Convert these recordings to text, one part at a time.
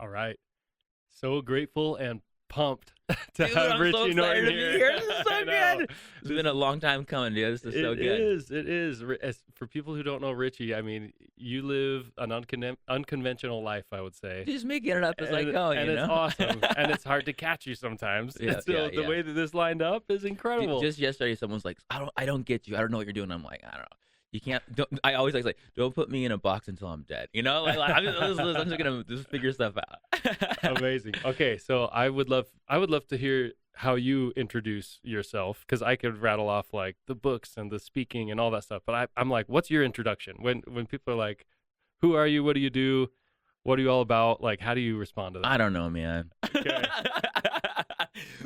All right. So grateful and pumped to Dude, have I'm so Richie excited Norton to be here. here. This is I so know. good. It's been a long time coming, dude. This is so It good. is. It is. For people who don't know Richie, I mean, you live an unconventional life, I would say. Just making it up as I go, And you it's know? awesome. And it's hard to catch you sometimes. Yeah, So the yeah. way that this lined up is incredible. Just yesterday, someone's like, I don't get you. I don't know what you're doing. I'm like, I don't know. You can't. I always like, don't put me in a box until I'm dead. You know, I'm just gonna just figure stuff out. Amazing. Okay, so I would love to hear how you introduce yourself, because I could rattle off like the books and the speaking and all that stuff. But I'm like, what's your introduction? When people are like, who are you? What do you do? What are you all about? Like, how do you respond to that? I don't know, man. Okay.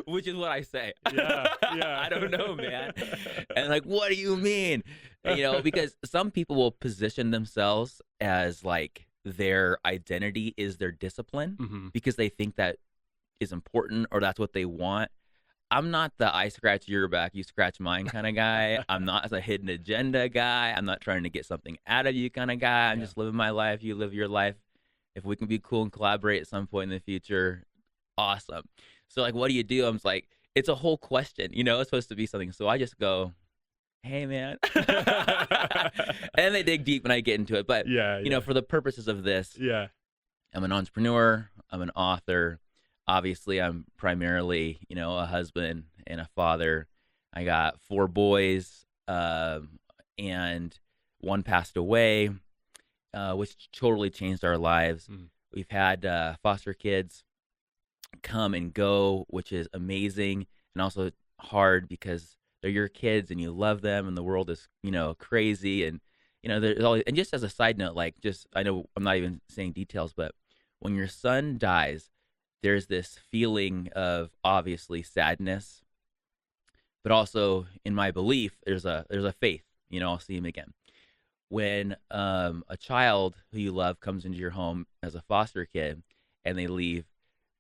Which is what I say. Yeah. I don't know, man. And like, what do you mean? You know, because some people will position themselves as like their identity is their discipline Mm-hmm. because they think that is important or that's what they want. I'm not the I scratch your back, you scratch mine kind of guy. I'm not a hidden agenda guy. I'm not trying to get something out of you kind of guy. I'm just living my life. You live your life. If we can be cool and collaborate at some point in the future, awesome. So like, what do you do? I'm just like, it's a whole question, you know, it's supposed to be something. So I just go, hey man. And they dig deep when I get into it. But you know, for the purposes of this, I'm an entrepreneur, I'm an author. Obviously, I'm primarily, you know, a husband and a father. I got 4 boys, and one passed away, which totally changed our lives. We've had foster kids come and go, which is amazing and also hard because they're your kids and you love them and the world is, you know, crazy. And, you know, there's always, and just as a side note, like just, I know I'm not even saying details, but when your son dies, there's this feeling of obviously sadness, but also in my belief, there's a faith, you know, I'll see him again. When a child who you love comes into your home as a foster kid and they leave,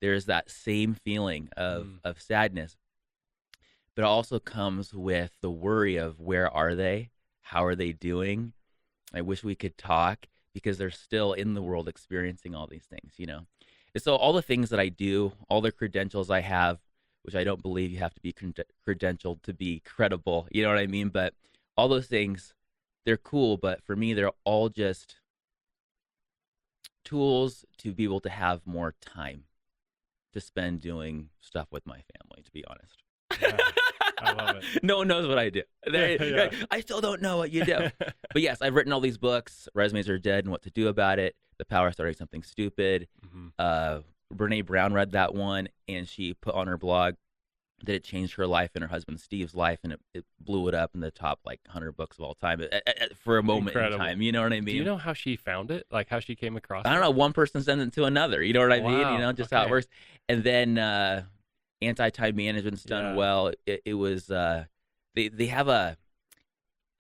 there's that same feeling of sadness, but it also comes with the worry of where are they? How are they doing? I wish we could talk because they're still in the world experiencing all these things, you know? And so all the things that I do, all the credentials I have, which I don't believe you have to be credentialed to be credible, you know what I mean? But all those things, they're cool, but for me, they're all just tools to be able to have more time to spend doing stuff with my family, to be honest. Yeah, I love it. No one knows what I do. Like, I still don't know what you do. But yes, I've written all these books, Resumes Are Dead and What to Do About It, The Power of Starting Something Stupid. Brene Brown read that one, and she put on her blog that it changed her life and her husband Steve's life, and it blew it up in the top like 100 books of all time for a moment in time. You know what I mean? Do you know how she found it? Like how she came across it? I don't know. One person sends it to another. You know what I mean? You know, just how it works. And then anti-time management's done well. It was they have a,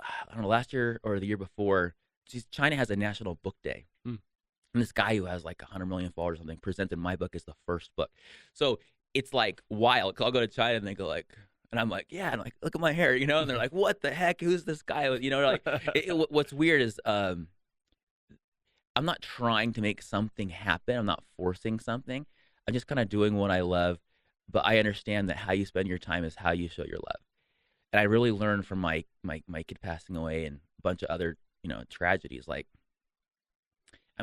I don't know, last year or the year before, China has a national book day. And this guy who has like 100 million followers or something presented my book as the first book. So it's like wild. 'Cause I'll go to China and they go like, and I'm like, yeah, and like, look at my hair, you know? And they're like, what the heck? Who's this guy? You know, like, what's weird is I'm not trying to make something happen. I'm not forcing something. I'm just kind of doing what I love. But I understand that how you spend your time is how you show your love. And I really learned from my kid passing away and a bunch of other, you know, tragedies. Like,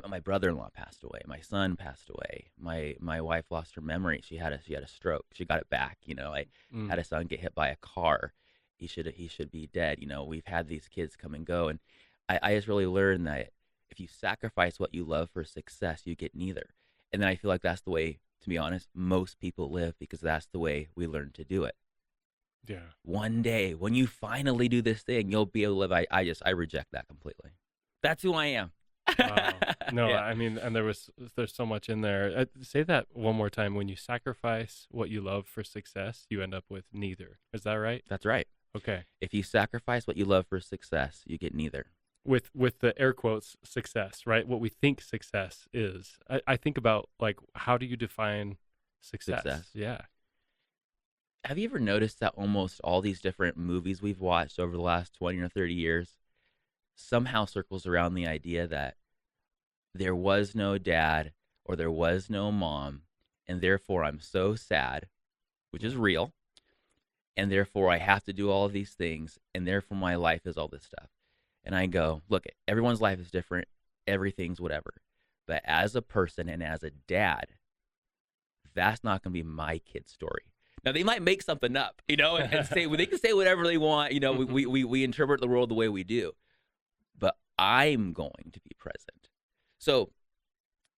my brother-in-law passed away. My son passed away. My wife lost her memory. She had a stroke. She got it back. You know, I had a son get hit by a car. He should be dead. You know, we've had these kids come and go, and I just really learned that if you sacrifice what you love for success, you get neither. And then I feel like that's the way, to be honest, most people live, because that's the way we learn to do it. Yeah. One day, when you finally do this thing, you'll be able to live. I reject that completely. That's who I am. Wow. No, I mean, and there's so much in there. Say that one more time. When you sacrifice what you love for success, you end up with neither. Is that right? That's right. Okay. If you sacrifice what you love for success, you get neither. With the air quotes success, right? What we think success is. I think about, like, how do you define success? Yeah. Have you ever noticed that almost all these different movies we've watched over the last 20 or 30 years somehow circles around the idea that there was no dad, or there was no mom, and therefore I'm so sad, which is real, and therefore I have to do all of these things, and therefore my life is all this stuff. And I go, look, everyone's life is different, everything's whatever. But as a person and as a dad, that's not going to be my kid's story. Now, they might make something up, and say, well, they can say whatever they want. We interpret the world the way we do. But I'm going to be present. So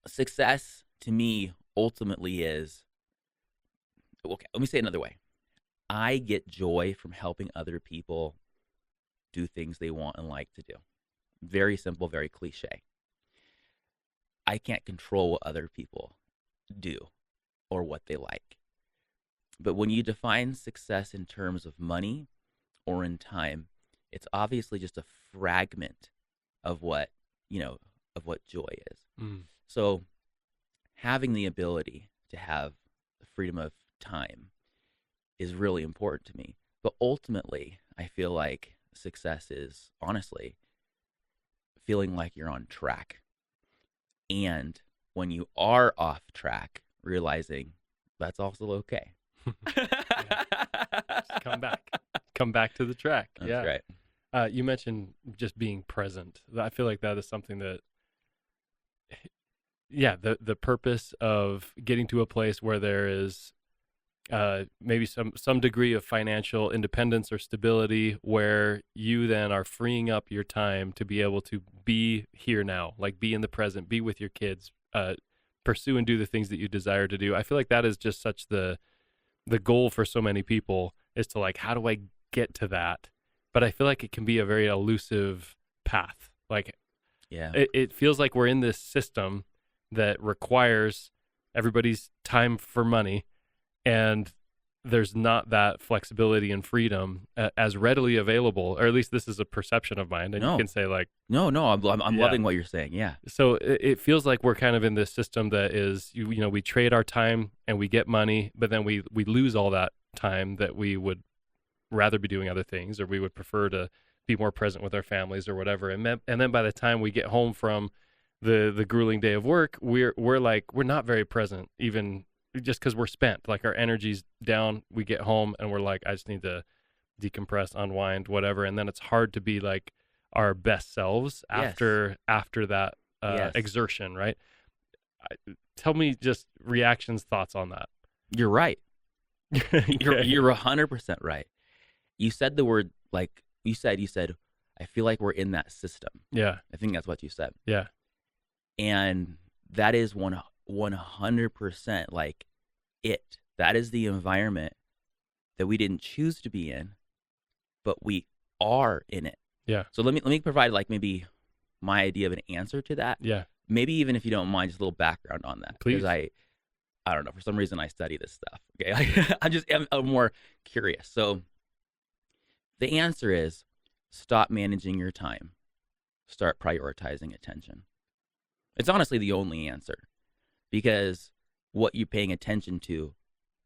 success to me ultimately is, okay, let me say it another way. I get joy from helping other people do things they want and like to do. Very simple, very cliche. I can't control what other people do or what they like. But when you define success in terms of money or in time, it's obviously just a fragment of what, of what joy is. So having the ability to have the freedom of time is really important to me. But ultimately, I feel like success is honestly feeling like you're on track. And when you are off track, realizing that's also okay. Just come back to the track. That's right. You mentioned just being present. I feel like that is something that, the purpose of getting to a place where there is maybe some degree of financial independence or stability, where you then are freeing up your time to be able to be here now, like be in the present, be with your kids, pursue and do the things that you desire to do. I feel like that is just such the goal for so many people, is to like, how do I get to that? But I feel like it can be a very elusive path. Like, it feels like we're in this system that requires everybody's time for money, and there's not that flexibility and freedom as readily available, or at least this is a perception of mine. And you can say like, no, I'm loving what you're saying. Yeah. So it feels like we're kind of in this system that is, we trade our time and we get money, but then we lose all that time that we would rather be doing other things, or we would prefer to be more present with our families or whatever. And then by the time we get home from the grueling day of work, we're not very present, even just because we're spent, like our energy's down. We get home and we're like, I just need to decompress, unwind, whatever. And then it's hard to be like our best selves after that exertion, right? Tell me just reactions, thoughts on that. You're right. You're 100% right. You said the word, like you said, I feel like we're in that system. Yeah. I think that's what you said. Yeah. And that is 100% like it. That is the environment that we didn't choose to be in, but we are in it. Yeah. So let me provide like maybe my idea of an answer to that. Yeah. Maybe even if you don't mind, just a little background on that. Please. Because I don't know, for some reason I study this stuff. Okay. I'm more curious. So the answer is stop managing your time. Start prioritizing attention. It's honestly the only answer, because what you're paying attention to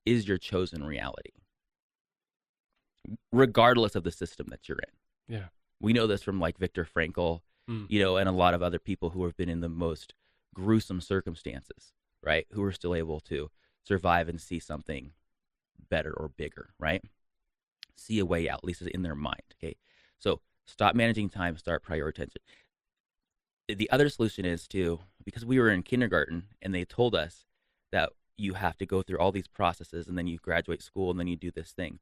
is your chosen reality, regardless of the system that you're in. Yeah. We know this from like Viktor Frankl, and a lot of other people who have been in the most gruesome circumstances, right? Who are still able to survive and see something better or bigger, right? See a way out, at least in their mind. Okay. So stop managing time, start prioritizing. The other solution is because we were in kindergarten and they told us that you have to go through all these processes and then you graduate school and then you do this thing.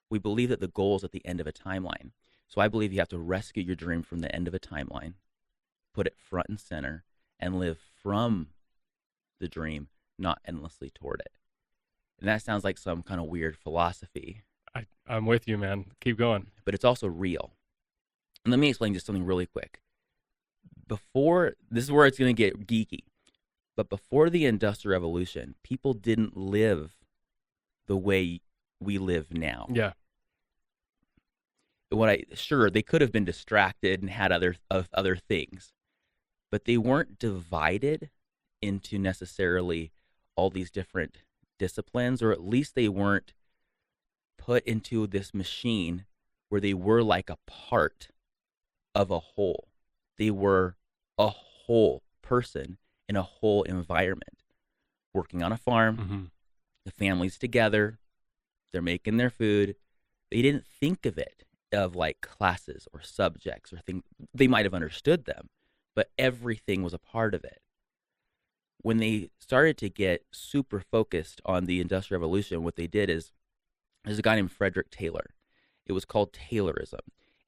We believe that the goal is at the end of a timeline. So I believe you have to rescue your dream from the end of a timeline, put it front and center, and live from the dream, not endlessly toward it. And that sounds like some kind of weird philosophy. I'm with you, man. Keep going. But it's also real. And let me explain just something really quick. This is where it's going to get geeky, but before the Industrial Revolution, people didn't live the way we live now. Yeah. Sure, they could have been distracted and had other things, but they weren't divided into necessarily all these different disciplines, or at least they weren't put into this machine where they were like a part of a whole. They were a whole person, in a whole environment, working on a farm, Mm-hmm. the family's together, they're making their food. They didn't think of it of like classes or subjects or things. They might have understood them, but everything was a part of it. When they started to get super focused on the Industrial Revolution, what they did is there's a guy named Frederick Taylor. It was called Taylorism.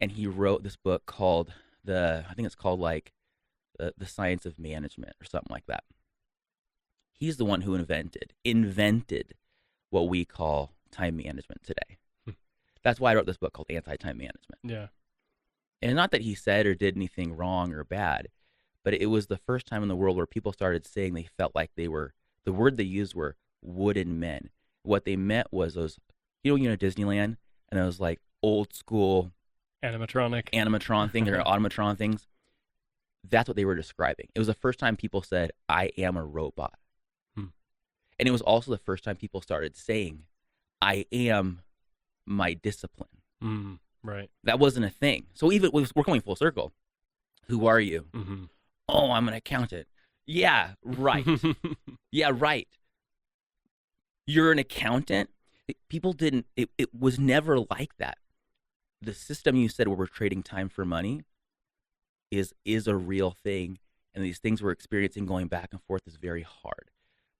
And he wrote this book called I think it's called like the Science of Management or something like that. He's the one who invented what we call time management today. That's why I wrote this book called Anti-Time Management. Yeah. And not that he said or did anything wrong or bad, but it was the first time in the world where people started saying they felt like they were, the word they used were wooden men. What they meant was those, Disneyland, and those like old school animatron things or automatron things. That's what they were describing. It was the first time people said, I am a robot. And it was also the first time people started saying, I am my discipline. Right. That wasn't a thing. So even we're coming full circle. Who are you? Mm-hmm. Oh, I'm an accountant. Yeah, right. Yeah, right. You're an accountant? People didn't, it was never like that. The system you said where we're trading time for money is a real thing. And these things we're experiencing going back and forth is very hard.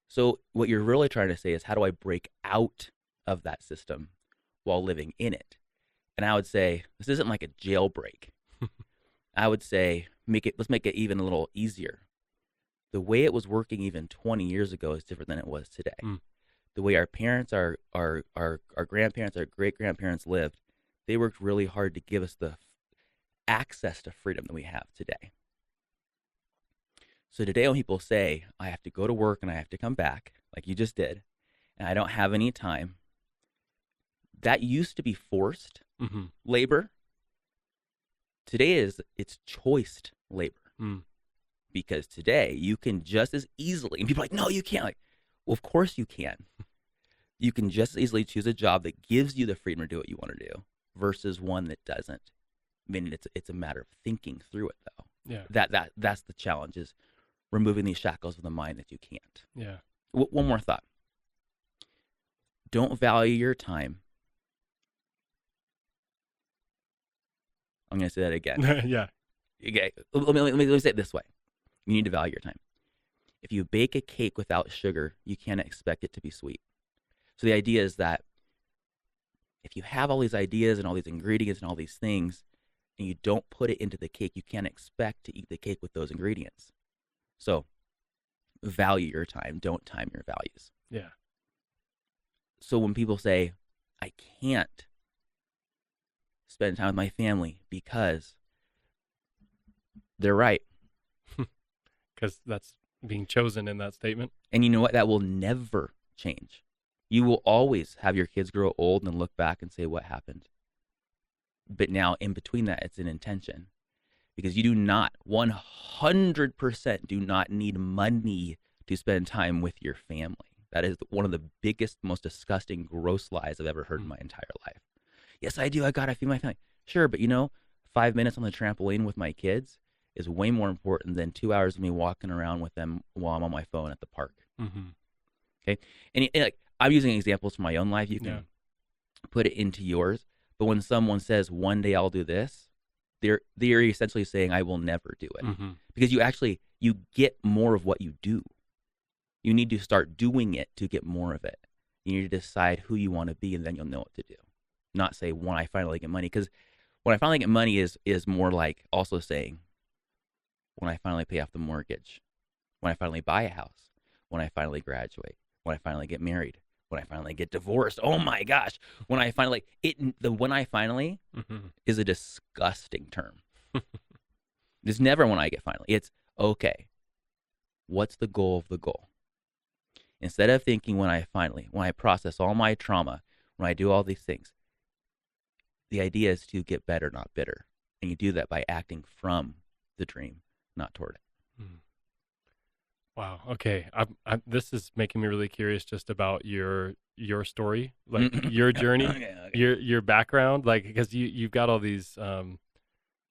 So what you're really trying to say is, how do I break out of that system while living in it? And I would say, this isn't like a jailbreak. I would say, let's make it even a little easier. The way it was working even 20 years ago is different than it was today. The way our parents, our grandparents, our great-grandparents lived, they worked really hard to give us the access to freedom that we have today. So today when people say, I have to go to work and I have to come back, like you just did, and I don't have any time, that used to be forced labor. Today it's choiced labor. Because today you can just as easily, and people are like, no, you can't. Like, well, of course you can. You can just as easily choose a job that gives you the freedom to do what you want to do versus one that doesn't. I mean, it's a matter of thinking through it, though. Yeah. That's the challenge, is removing these shackles of the mind that you can't. Yeah. One more thought. Don't value your time. I'm going to say that again. Yeah. Okay. Let me say it this way. You need to value your time. If you bake a cake without sugar, you can't expect it to be sweet. So the idea is that if you have all these ideas and all these ingredients and all these things, and you don't put it into the cake, you can't expect to eat the cake with those ingredients. So value your time. Don't time your values. Yeah. So when people say, I can't spend time with my family because, they're right. Because that's being chosen in that statement. And you know what? That will never change. You will always have your kids grow old and look back and say, what happened? But now in between that, it's an intention. Because you do not, 100% do not need money to spend time with your family. That is one of the biggest, most disgusting, gross lies I've ever heard in my entire life. Yes, I do. I got to feed my family. Sure, but 5 minutes on the trampoline with my kids is way more important than 2 hours of me walking around with them while I'm on my phone at the park. Okay? And like, I'm using examples from my own life. You can put it into yours. But when someone says, one day I'll do this, they're essentially saying, I will never do it. Because you get more of what you do. You need to start doing it to get more of it. You need to decide who you want to be, and then you'll know what to do. Not say, when I finally get money. Because when I finally get money is more like also saying, when I finally pay off the mortgage, when I finally buy a house, when I finally graduate, when I finally get married, when I finally get divorced. Oh my gosh. When I finally, when I finally is a disgusting term. It's never when I get finally. It's, okay, what's the goal of the goal? Instead of thinking when I process all my trauma, when I do all these things, the idea is to get better, not bitter. And you do that by acting from the dream, not toward it. Wow. Okay. This is making me really curious just about your story, like your journey, Okay. your background, like, because you've got all these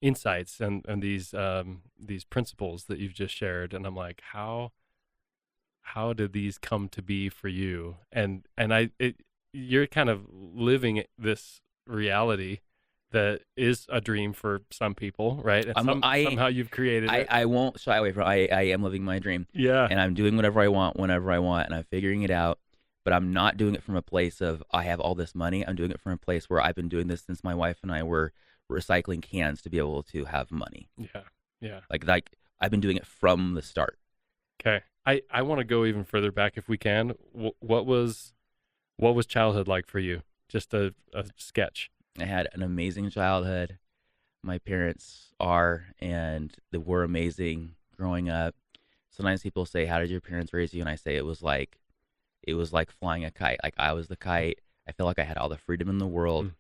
insights and these principles that you've just shared, and I'm like, how did these come to be for you? You're kind of living this reality that is a dream for some people, right? And somehow you've created it. I won't shy away from I am living my dream. Yeah. And I'm doing whatever I want whenever I want, and I'm figuring it out. But I'm not doing it from a place of I have all this money. I'm doing it from a place where I've been doing this since my wife and I were recycling cans to be able to have money. Yeah. Yeah. Like I've been doing it from the start. Okay. I want to go even further back if we can. What was childhood like for you? Just a sketch. I had an amazing childhood. My parents are, and they were amazing growing up. Sometimes people say, "How did your parents raise you?" And I say it was like flying a kite. Like I was the kite. I feel like I had all the freedom in the world.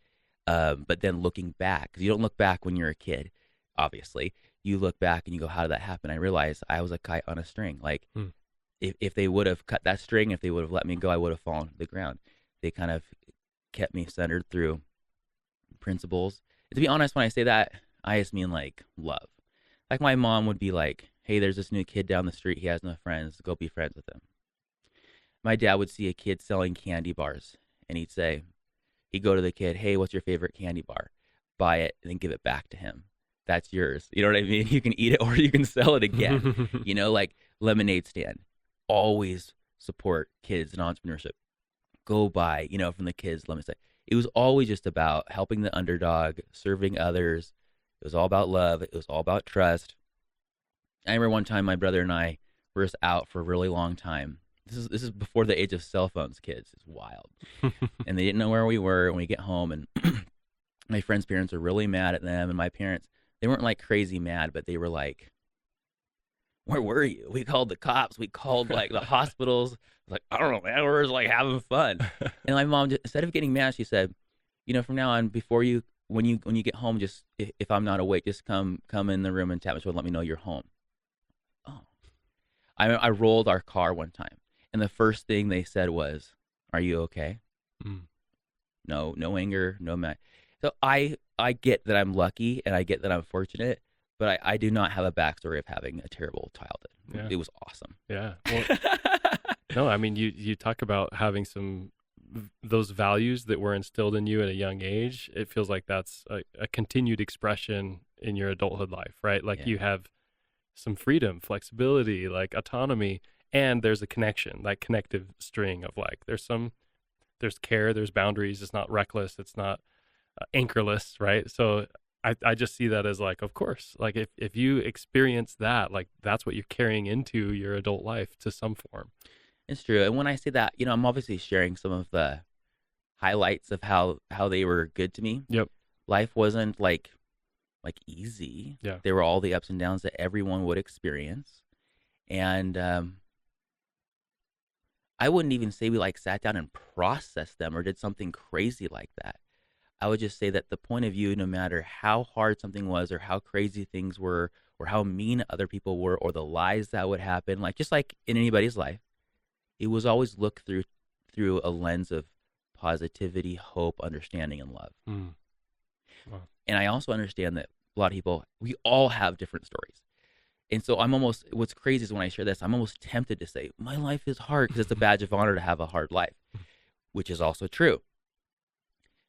But then looking back, because you don't look back when you're a kid, obviously. You look back and you go, how did that happen? I realized I was a kite on a string. Like if they would have cut that string, if they would have let me go, I would have fallen to the ground. They kind of kept me centered through principles. And to be honest, when I say that, I just mean like love. Like my mom would be like, hey, there's this new kid down the street. He has no friends. Go be friends with him. My dad would see a kid selling candy bars, and he'd go to the kid, hey, what's your favorite candy bar? Buy it and then give it back to him. That's yours. You know what I mean? You can eat it or you can sell it again. Like lemonade stand. Always support kids and entrepreneurship. Go buy, from the kids, let me say. It was always just about helping the underdog, serving others. It was all about love. It was all about trust. I remember one time my brother and I were just out for a really long time. This is before the age of cell phones, kids. It's wild. And they didn't know where we were when we get home. And my friend's parents were really mad at them. And my parents, they weren't like crazy mad, but they were like, where were you? We called the cops. We called like the hospitals. I was like, I don't know, man. We're just like having fun. And my mom, instead of getting mad, she said, from now on, when you get home, just if I'm not awake, just come in the room and tap me and let me know you're home. Oh, I rolled our car one time. And the first thing they said was, are you okay? No anger, no mad. So I get that I'm lucky and I get that I'm fortunate, but I do not have a backstory of having a terrible childhood. Yeah. It was awesome. Yeah. Well, no, I mean, you talk about having those values that were instilled in you at a young age. It feels like that's a continued expression in your adulthood life, right? Like you have some freedom, flexibility, like autonomy. And there's a connection, like connective string of like, there's care, there's boundaries. It's not reckless. It's not anchorless. Right. So I just see that as like, of course, like if you experience that, like that's what you're carrying into your adult life to some form. It's true. And when I say that, I'm obviously sharing some of the highlights of how they were good to me. Yep. Life wasn't like easy. Yeah. There were all the ups and downs that everyone would experience. And, I wouldn't even say we like sat down and processed them or did something crazy like that. I would just say that the point of view, no matter how hard something was or how crazy things were or how mean other people were or the lies that would happen, like just like in anybody's life, it was always looked through a lens of positivity, hope, understanding, and love. Wow. And I also understand that a lot of people, we all have different stories. And so what's crazy is when I share this, I'm almost tempted to say, my life is hard because it's a badge of honor to have a hard life, which is also true.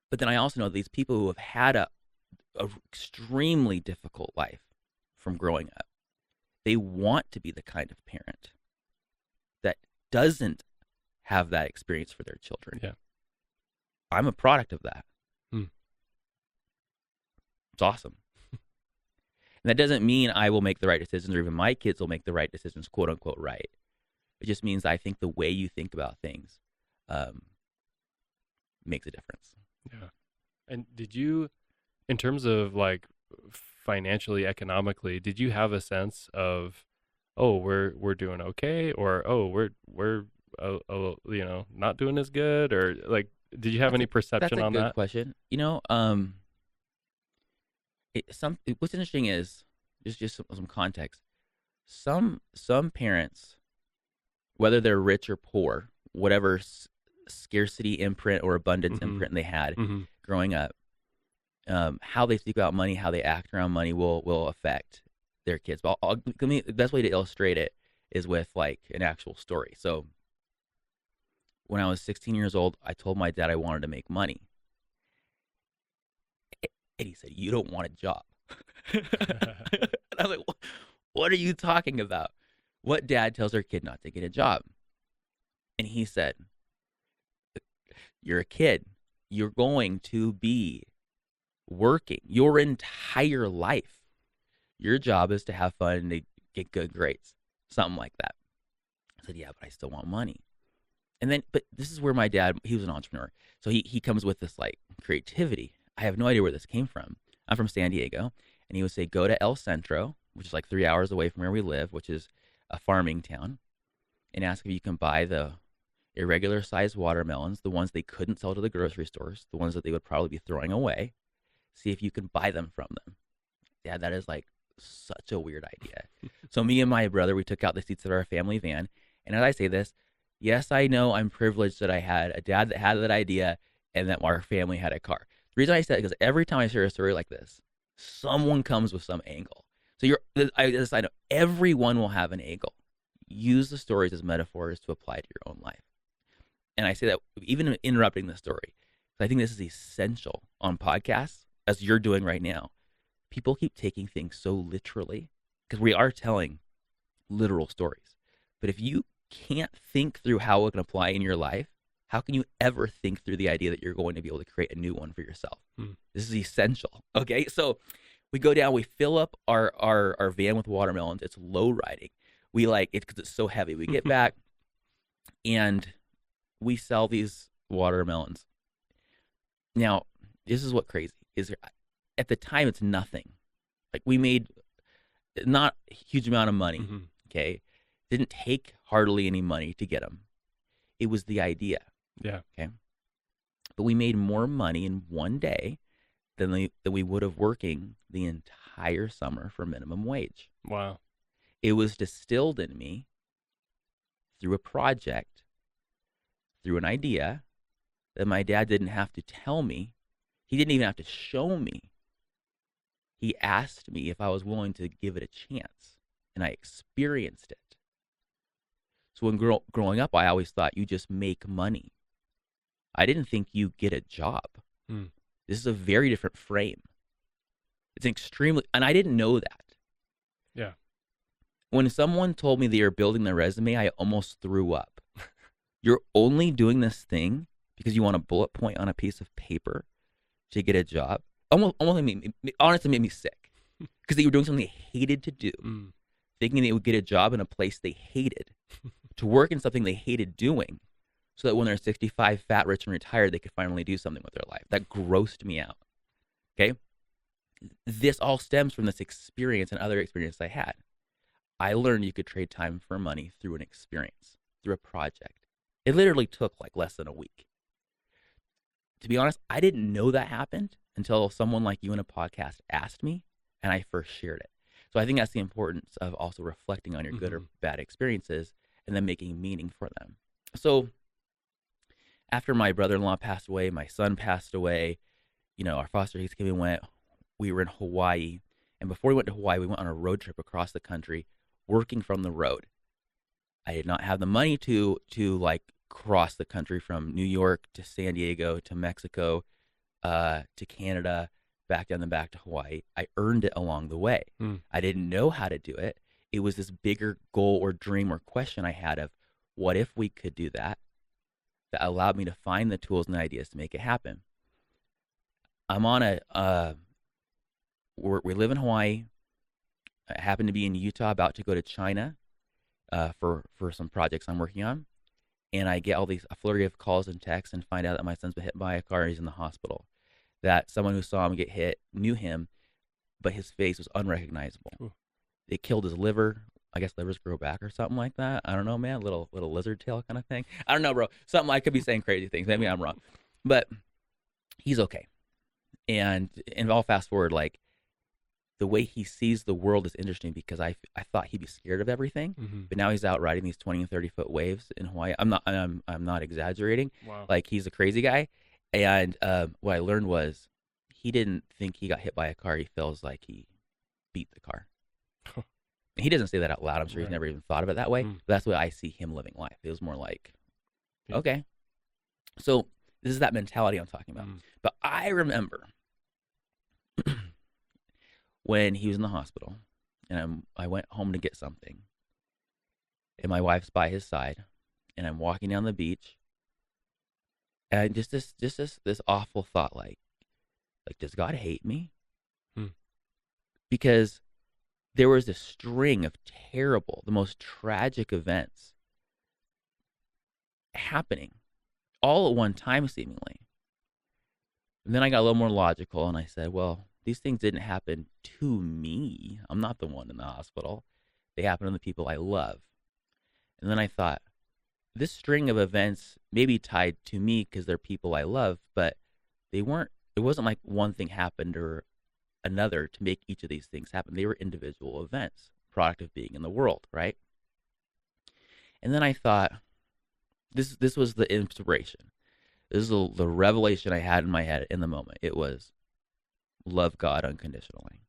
But then I also know these people who have had a extremely difficult life from growing up, they want to be the kind of parent that doesn't have that experience for their children. Yeah. I'm a product of that. It's awesome. And that doesn't mean I will make the right decisions or even my kids will make the right decisions, quote unquote, right. It just means I think the way you think about things makes a difference. Yeah. And did you, in terms of like financially, economically, did you have a sense of, oh, we're doing okay, or oh, we're not doing as good, or like, did you have any perception on that? That's a good question. What's interesting is just some context. Some parents, whether they're rich or poor, whatever scarcity imprint or abundance imprint they had growing up, how they speak about money, how they act around money will affect their kids. But the best way to illustrate it is with like an actual story. So when I was 16 years old, I told my dad I wanted to make money. And he said, "You don't want a job." And I was like, "What are you talking about? What dad tells their kid not to get a job?" And he said, "You're a kid. You're going to be working your entire life. Your job is to have fun and to get good grades." Something like that. I said, "Yeah, but I still want money." And then, but this is where my dad, he was an entrepreneur. So he comes with this like creativity. I have no idea where this came from. I'm from San Diego. And he would say, "Go to El Centro," which is like 3 hours away from where we live, which is a farming town, and ask if you can buy the irregular sized watermelons, the ones they couldn't sell to the grocery stores, the ones that they would probably be throwing away. See if you can buy them from them. Dad, that is like such a weird idea. So me and my brother, we took out the seats of our family van. And as I say this, yes, I know I'm privileged that I had a dad that had that idea and that our family had a car. The reason I said it is because every time I share a story like this, someone comes with some angle. So I know everyone will have an angle. Use the stories as metaphors to apply to your own life. And I say that even interrupting the story. I think this is essential on podcasts, as you're doing right now. People keep taking things so literally because we are telling literal stories. But if you can't think through how it can apply in your life, how can you ever think through the idea that you're going to be able to create a new one for yourself? This is essential. Okay, so we go down, we fill up our van with watermelons. It's low riding. We like it because it's so heavy. We get back and we sell these watermelons. Now, this is what crazy is. At the time, it's nothing. Like we made not a huge amount of money. Okay, didn't take hardly any money to get them. It was the idea. Yeah. Okay. But we made more money in one day than we would have working the entire summer for minimum wage. Wow. It was distilled in me through a project, through an idea that my dad didn't have to tell me. He didn't even have to show me. He asked me if I was willing to give it a chance, and I experienced it. So when growing up, I always thought you just make money. I didn't think you get a job. This is a very different frame. It's extremely, and I didn't know that. Yeah. When someone told me they were building their resume, I almost threw up. You're only doing this thing because you want a bullet point on a piece of paper to get a job. Honestly made me sick because they were doing something they hated to do, thinking they would get a job in a place they hated, to work in something they hated doing, so that when they're 65, fat, rich, and retired, they could finally do something with their life. That grossed me out. Okay? This all stems from this experience and other experiences I had. I learned you could trade time for money through an experience, through a project. It literally took like less than a week. To be honest, I didn't know that happened until someone like you in a podcast asked me, and I first shared it. So I think that's the importance of also reflecting on your good or bad experiences and then making meaning for them. So after my brother-in-law passed away, my son passed away, our foster kids went, we were in Hawaii. And before we went to Hawaii, we went on a road trip across the country, working from the road. I did not have the money to like cross the country from New York to San Diego to Mexico to Canada, back to Hawaii. I earned it along the way. I didn't know how to do it. It was this bigger goal or dream or question I had of what if we could do that allowed me to find the tools and ideas to make it happen. I'm on we live in Hawaii. I happen to be in Utah, about to go to China for some projects I'm working on. And I get a flurry of calls and texts and find out that my son's been hit by a car and he's in the hospital. That someone who saw him get hit knew him, but his face was unrecognizable. Ooh. They killed his liver. I guess livers grow back or something like that. I don't know, man. Little lizard tail kind of thing. I don't know, bro. Something, I could be saying crazy things. Maybe I'm wrong. But he's okay. And I'll fast forward, like, the way he sees the world is interesting because I thought he'd be scared of everything, but now he's out riding these 20 and 30 foot waves in Hawaii. I'm not exaggerating. Wow. Like, he's a crazy guy. And what I learned was he didn't think he got hit by a car. He feels like he beat the car. He doesn't say that out loud. I'm sure he's Right. never even thought of it that way. Mm. But that's the way I see him living life. It was more like, Yeah. okay. So this is that mentality I'm talking about. Mm. But I remember when he was in the hospital, and I went home to get something, and my wife's by his side, and I'm walking down the beach, and just this awful thought, like does God hate me? Hmm. Because there was this string of terrible, the most tragic events happening all at one time, seemingly. And then I got a little more logical, and I said, well, these things didn't happen to me. I'm not the one in the hospital. They happen to the people I love. And then I thought, this string of events may be tied to me because they're people I love, but they weren't. It wasn't like one thing happened or another to make each of these things happen. They were individual events, product of being in the world, right? And then I thought, this was the inspiration. This is the revelation I had in my head in the moment. It was, love God unconditionally.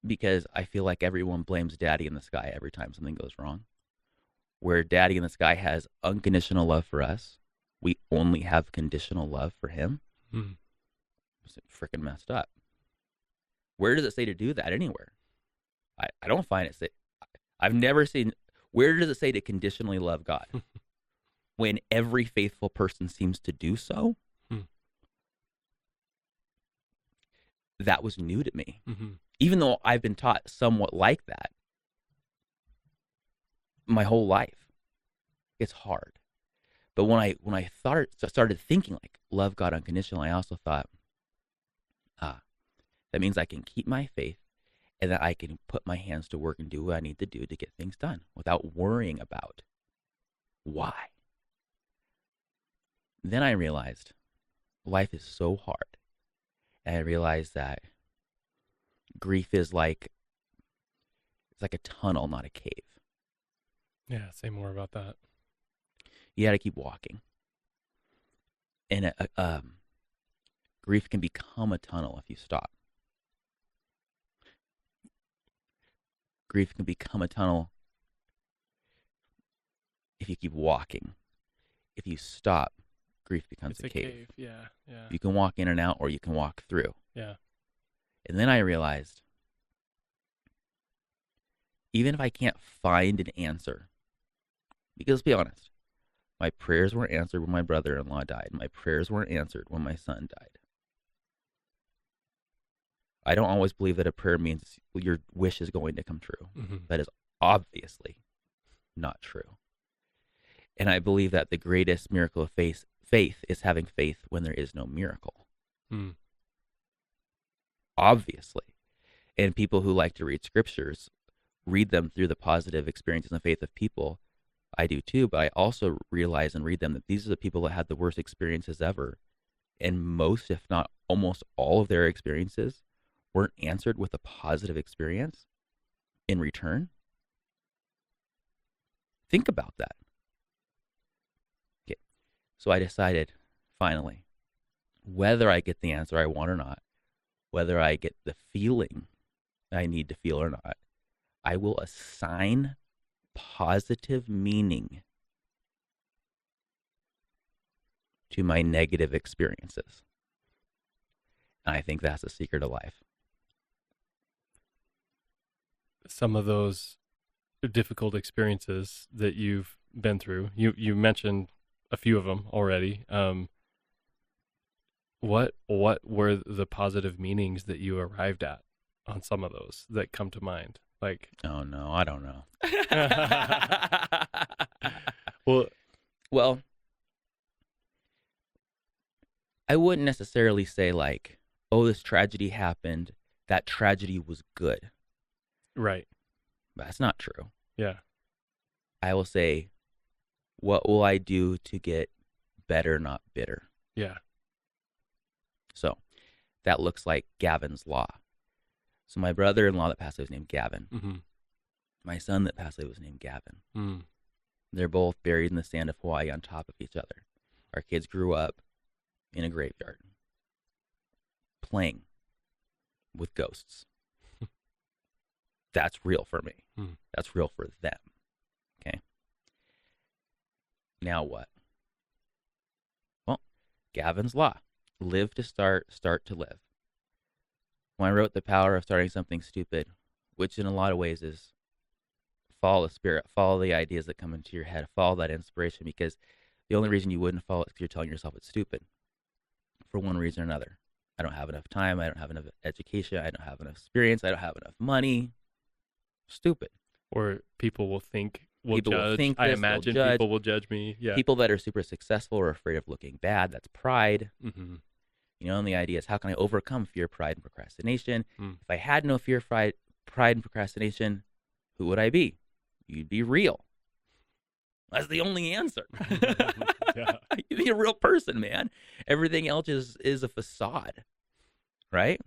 Because I feel like everyone blames Daddy in the sky every time something goes wrong. Where Daddy in the sky has unconditional love for us, we only have conditional love for him. Mm. It's freaking messed up. Where does it say to do that anywhere? I don't find it say. I've never seen. Where does it say to conditionally love God? When every faithful person seems to do so? That was new to me. Mm-hmm. Even though I've been taught somewhat like that my whole life. It's hard. But when I started thinking like love God unconditionally, I also thought, that means I can keep my faith and that I can put my hands to work and do what I need to do to get things done without worrying about why. Then I realized life is so hard. And I realized that grief is like, it's like a tunnel, not a cave. Yeah, say more about that. You got to keep walking. And grief can become a tunnel if you stop. Grief can become a tunnel if you keep walking. If you stop, grief becomes It's a cave. Yeah, yeah. You can walk in and out, or you can walk through. Yeah. And then I realized, even if I can't find an answer, because let's be honest, my prayers weren't answered when my brother-in-law died. My prayers weren't answered when my son died. I don't always believe that a prayer means your wish is going to come true. Mm-hmm. That is obviously not true. And I believe that the greatest miracle of faith is having faith when there is no miracle. Mm. Obviously. And people who like to read scriptures, read them through the positive experiences and faith of people. I do too, but I also realize and read them that these are the people that had the worst experiences ever. And most, if not almost all of their experiences weren't answered with a positive experience in return. Think about that. Okay. So I decided, finally, whether I get the answer I want or not, whether I get the feeling I need to feel or not, I will assign positive meaning to my negative experiences. And I think that's the secret of life. Some of those difficult experiences that you've been through, you mentioned a few of them already. What were the positive meanings that you arrived at on some of those that come to mind? Like, oh no, I don't know. Well, I wouldn't necessarily say like, oh, this tragedy happened. That tragedy was good. right. That's not true. Yeah. I will say, what will I do to get better, not bitter? Yeah. So that looks like Gavin's Law. So my brother-in-law that passed away was named Gavin. Mm-hmm. My son that passed away was named Gavin. in a graveyard playing with ghosts. That's real for me. That's real for them. Okay. Now what? Well, Gavin's Law. Live to start, start to live. When I wrote The Power of Starting Something Stupid, which in a lot of ways is follow the spirit, follow the ideas that come into your head, follow that inspiration, because the only reason you wouldn't follow it is because you're telling yourself it's stupid for one reason or another. I don't have enough time. I don't have enough education. I don't have enough experience. I don't have enough money. Stupid. Or people will think, People will judge. think I this, they'll imagine judge. people will judge me. Yeah. People that are super successful are afraid of looking bad. That's pride. Mm-hmm. You know, and the idea is, how can I overcome fear, pride, and procrastination? Mm. If I had no fear, pride, and procrastination, who would I be? You'd be real. That's the only answer. Yeah. You'd be a real person, man. Everything else is a facade, right?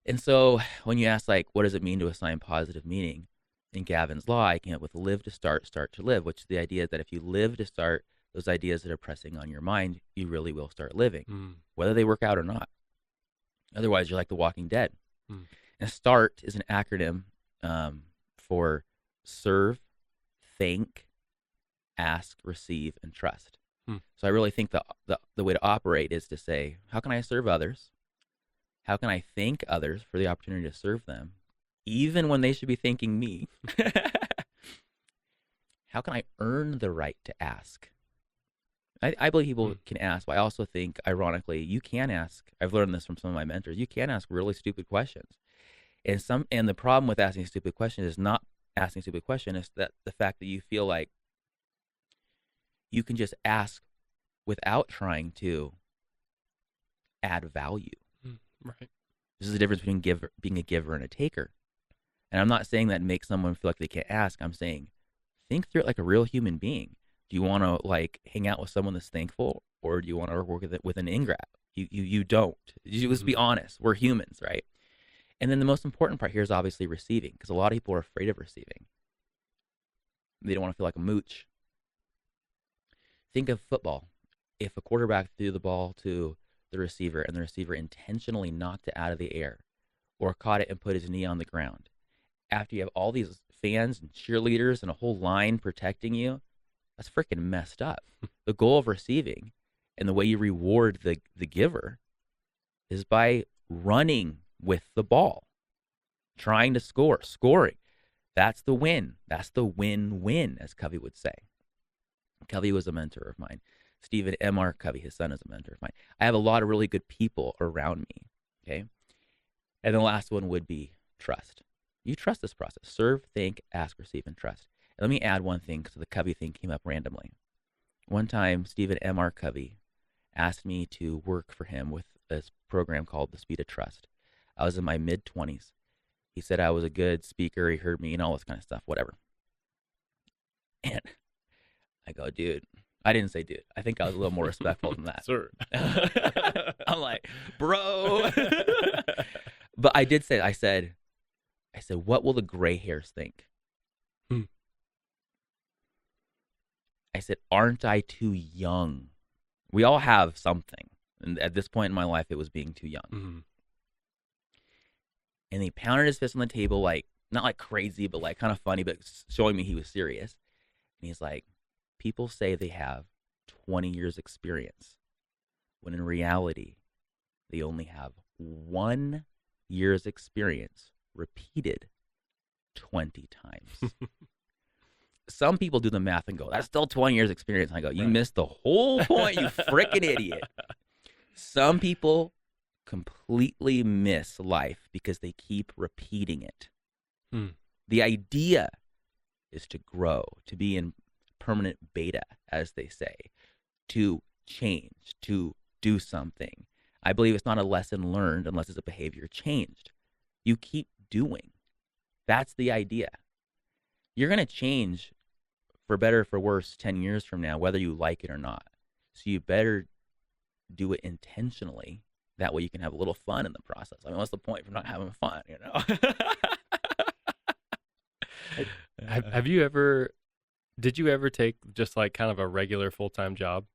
And so when you ask, like, what does it mean to assign positive meaning? In Gavin's Law, I came up with live to start, start to live, which is the idea that if you live to start, those ideas that are pressing on your mind, you really will start living, whether they work out or not. Otherwise, you're like the Walking Dead. And START is an acronym for serve, think, ask, receive, and trust. So I really think the way to operate is to say, how can I serve others? How can I thank others for the opportunity to serve them, even when they should be thanking me? How can I earn the right to ask? I believe people can ask, but I also think, ironically, you can ask. I've learned this from some of my mentors. You can ask really stupid questions. And the problem with asking stupid questions is not asking stupid questions. It's that the fact that you feel like you can just ask without trying to add value. Right. This is the difference between being a giver and a taker. And I'm not saying that makes someone feel like they can't ask. I'm saying think through it like a real human being. Do you want to like hang out with someone that's thankful, or do you want to work with an ingrat? You don't. You just be honest. We're humans, right? And then the most important part here is obviously receiving, because a lot of people are afraid of receiving. They don't want to feel like a mooch. Think of football. If a quarterback threw the ball to the receiver and the receiver intentionally knocked it out of the air or caught it and put his knee on the ground, after you have all these fans and cheerleaders and a whole line protecting you, that's freaking messed up. The goal of receiving and the way you reward the giver is by running with the ball, trying to scoring. That's the win. That's the win-win, as Covey would say. Covey was a mentor of mine. Stephen M.R. Covey, his son, is a mentor of mine. I have a lot of really good people around me, okay? And the last one would be trust. You trust this process. Serve, think, ask, receive, and trust. And let me add one thing, because the Covey thing came up randomly. One time, Stephen M.R. Covey asked me to work for him with this program called The Speed of Trust. I was in my mid-20s. He said I was a good speaker. He heard me and all this kind of stuff, whatever. And I go, dude. I didn't say dude. I think I was a little more respectful than that. Sir. I'm like, bro. But I did say, I said, what will the gray hairs think? I said, aren't I too young? We all have something. And at this point in my life, it was being too young. And he pounded his fist on the table, like, not like crazy, but like kind of funny, but showing me he was serious. And he's like, people say they have 20 years experience, when in reality, they only have 1 year's experience repeated 20 times. Some people do the math and go, that's still 20 years experience. And I go, you missed the whole point, you freaking idiot. Some people completely miss life because they keep repeating it. The idea is to grow, to be in permanent beta, as they say, to change, to do something. I believe it's not a lesson learned unless it's a behavior changed. You keep doing. That's the idea. You're going to change for better or for worse 10 years from now, whether you like it or not. So you better do it intentionally. That way you can have a little fun in the process. I mean, what's the point for not having fun, you know? Did you ever take just like kind of a regular full-time job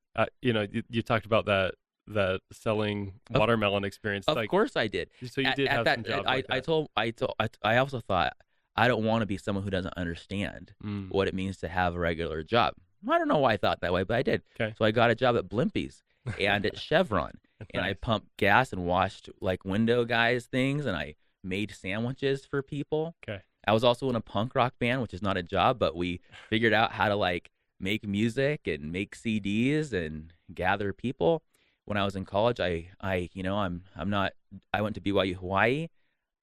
You talked about that selling watermelon experience. Of Like, course I did. so you did have some jobs like that. I also thought I don't want to be someone who doesn't understand Mm. what it means to have a regular job. I don't know why I thought that way, but I did. Okay. So I got a job at Blimpies and at Chevron, and I Nice. pumped gas and washed like window guys things, and I made sandwiches for people. Okay. I was also in a punk rock band, which is not a job, but we figured out how to like make music and make CDs and gather people. When I was in college, I'm not. I went to BYU Hawaii.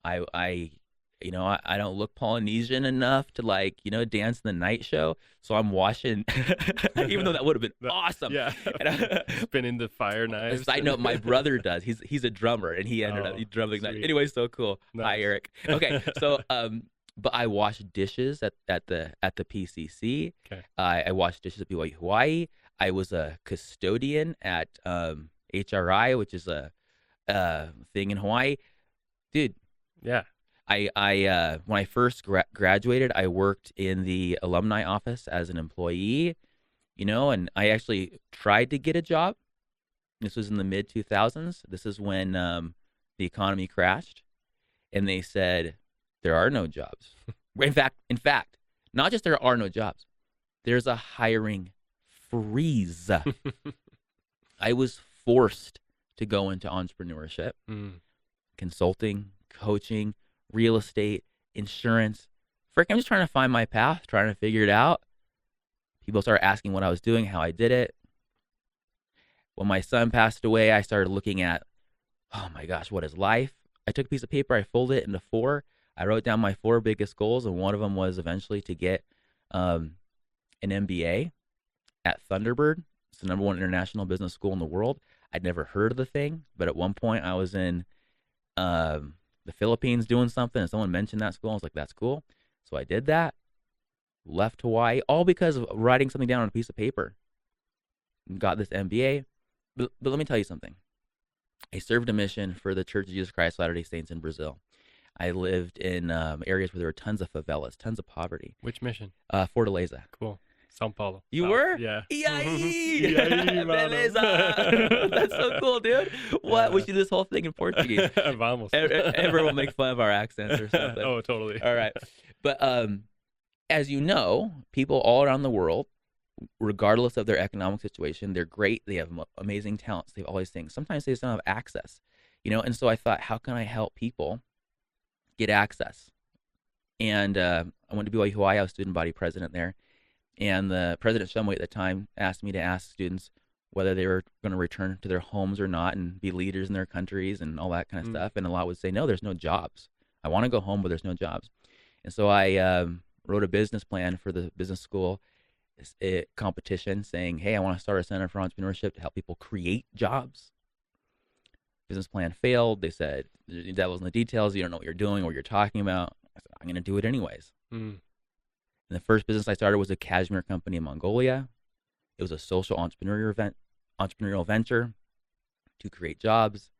I don't look Polynesian enough to like dance in the night show. So I'm washing, even though that would have been awesome. Yeah. Spinning the fire knives. Side note, my brother does. He's a drummer, and he ended up drumming that. Anyway, so cool. Nice. Hi, Eric. Okay, so but I washed dishes at the PCC. Okay. I washed dishes at BYU Hawaii. I was a custodian at HRI, which is a thing in Hawaii, dude. Yeah. I when I first graduated, I worked in the alumni office as an employee, and I actually tried to get a job. This was in the mid 2000s. This is when the economy crashed, and they said there are no jobs. In fact, not just there are no jobs, there's a hiring freeze. I was forced to go into entrepreneurship, consulting, coaching, real estate, insurance. Frick, I'm just trying to find my path, trying to figure it out. People started asking what I was doing, how I did it. When my son passed away, I started looking at, oh my gosh, what is life? I took a piece of paper, I folded it into 4. I wrote down my 4 biggest goals, and one of them was eventually to get an MBA at Thunderbird. It's the #1 international business school in the world. I'd never heard of the thing, but at one point I was in the Philippines doing something, and someone mentioned that school. I was like, that's cool. So I did that, left Hawaii, all because of writing something down on a piece of paper. Got this MBA. But let me tell you something. I served a mission for the Church of Jesus Christ of Latter-day Saints in Brazil. I lived in areas where there were tons of favelas, tons of poverty. Which mission? Fortaleza. Cool. São Paulo. You South. were? Yeah. E E aí, mano. Beleza. That's so cool, dude. What? Yeah. We should do this whole thing in Portuguese. Vamos. Everyone will make fun of our accents or something. Oh, totally. All right. But as you know, people all around the world, regardless of their economic situation, they're great. They have amazing talents. They have all these things. Sometimes they just don't have access, And so I thought, how can I help people get access? And I went to BYU Hawaii. I was student body president there. And the President Shumway at the time asked me to ask students whether they were going to return to their homes or not and be leaders in their countries and all that kind of stuff. And a lot would say, no, there's no jobs. I want to go home, but there's no jobs. And so I wrote a business plan for the business school competition saying, hey, I want to start a center for entrepreneurship to help people create jobs. Business plan failed. They said, the devil's in the details. You don't know what you're doing or what you're talking about. I said, I'm going to do it anyways. And the first business I started was a cashmere company in Mongolia. It was a social entrepreneurial venture to create jobs.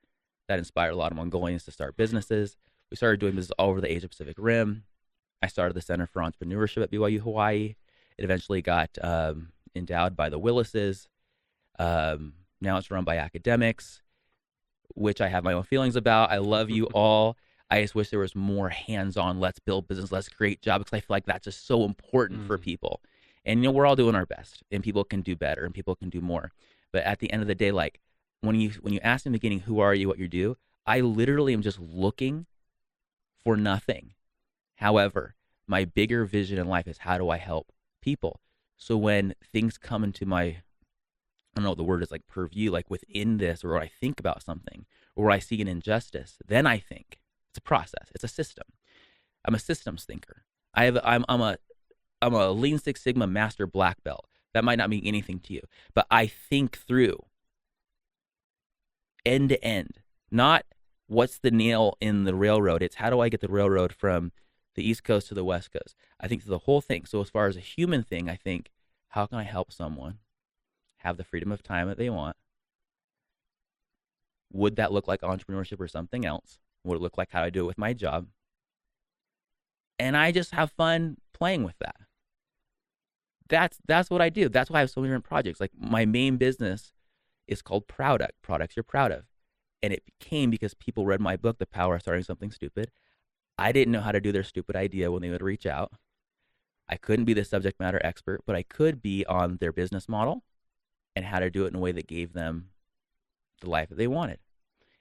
That inspired a lot of Mongolians to start businesses. We started doing business all over the Asia Pacific Rim. I started the Center for Entrepreneurship at BYU Hawaii. It eventually got endowed by the Willises. Now it's run by academics, which I have my own feelings about. I love you all. I just wish there was more hands-on, let's build business, let's create jobs, because I feel like that's just so important for people. And, we're all doing our best, and people can do better, and people can do more. But at the end of the day, like, when you ask in the beginning, who are you, what you do, I literally am just looking for nothing. However, my bigger vision in life is how do I help people? So when things come into my, I don't know what the word is, like purview, like within this, or I think about something, or I see an injustice, then I think. It's a process. It's a system. I'm a systems thinker. I'm a Lean Six Sigma master black belt. That might not mean anything to you, but I think through end to end, not what's the nail in the railroad. It's how do I get the railroad from the East Coast to the West Coast? I think through the whole thing. So as far as a human thing, I think, how can I help someone have the freedom of time that they want? Would that look like entrepreneurship or something else? Would it look like how I do it with my job? And I just have fun playing with that. That's what I do. That's why I have so many different projects. Like my main business is called Prouduct, products you're proud of. And it became because people read my book, The Power of Starting Something Stupid. I didn't know how to do their stupid idea when they would reach out. I couldn't be the subject matter expert, but I could be on their business model and how to do it in a way that gave them the life that they wanted.